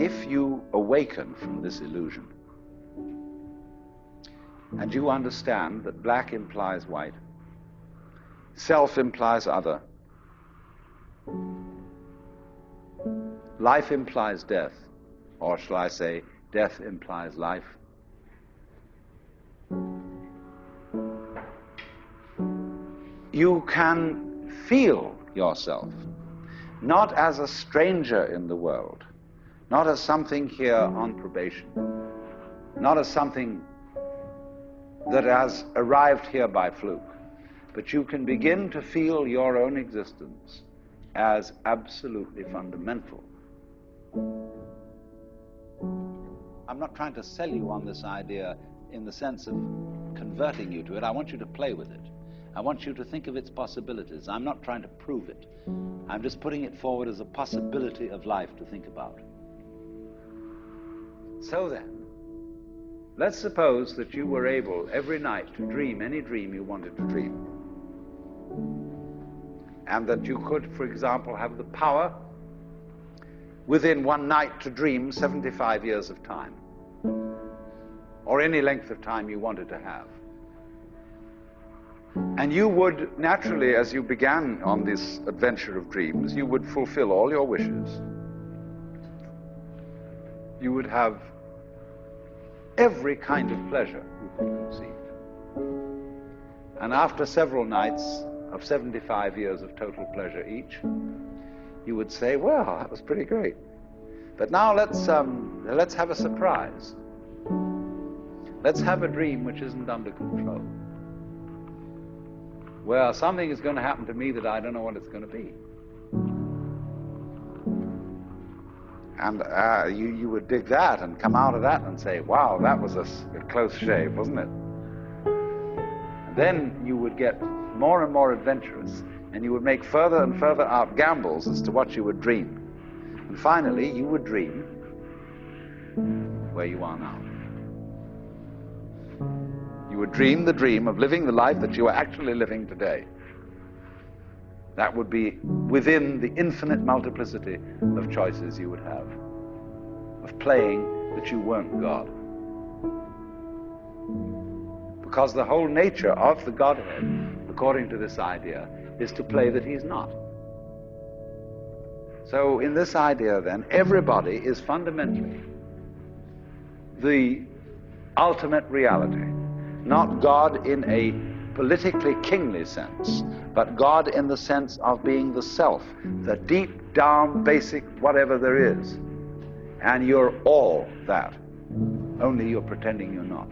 if you awaken from this illusion, and you understand that black implies white, self implies other, life implies death, or shall I say, death implies life, you can feel yourself not as a stranger in the world, not as something here on probation, not as something that has arrived here by fluke, but you can begin to feel your own existence as absolutely fundamental. I'm not trying to sell you on this idea in the sense of converting you to it. I want you to play with it. I want you to think of its possibilities. I'm not trying to prove it. I'm just putting it forward as a possibility of life to think about. So then, let's suppose that you were able every night to dream any dream you wanted to dream. And that you could, for example, have the power within one night to dream 75 years of time, or any length of time you wanted to have. And you would naturally, as you began on this adventure of dreams, you would fulfill all your wishes. You would have every kind of pleasure you could conceive. And after several nights of 75 years of total pleasure each, you would say, well, that was pretty great. But now let's have a surprise. Let's have a dream which isn't under control. Well, something is going to happen to me that I don't know what it's going to be. And you would dig that and come out of that and say, wow, that was a close shave, wasn't it? And then you would get more and more adventurous, and you would make further and further out gambles as to what you would dream. And finally, you would dream where you are now. You would dream the dream of living the life that you are actually living today. That would be within the infinite multiplicity of choices you would have, of playing that you weren't God. Because the whole nature of the Godhead, according to this idea, is to play that he's not. So in this idea then, everybody is fundamentally the ultimate reality. Not God in a politically kingly sense, but God in the sense of being the self, the deep down basic whatever there is. And you're all that, only you're pretending you're not.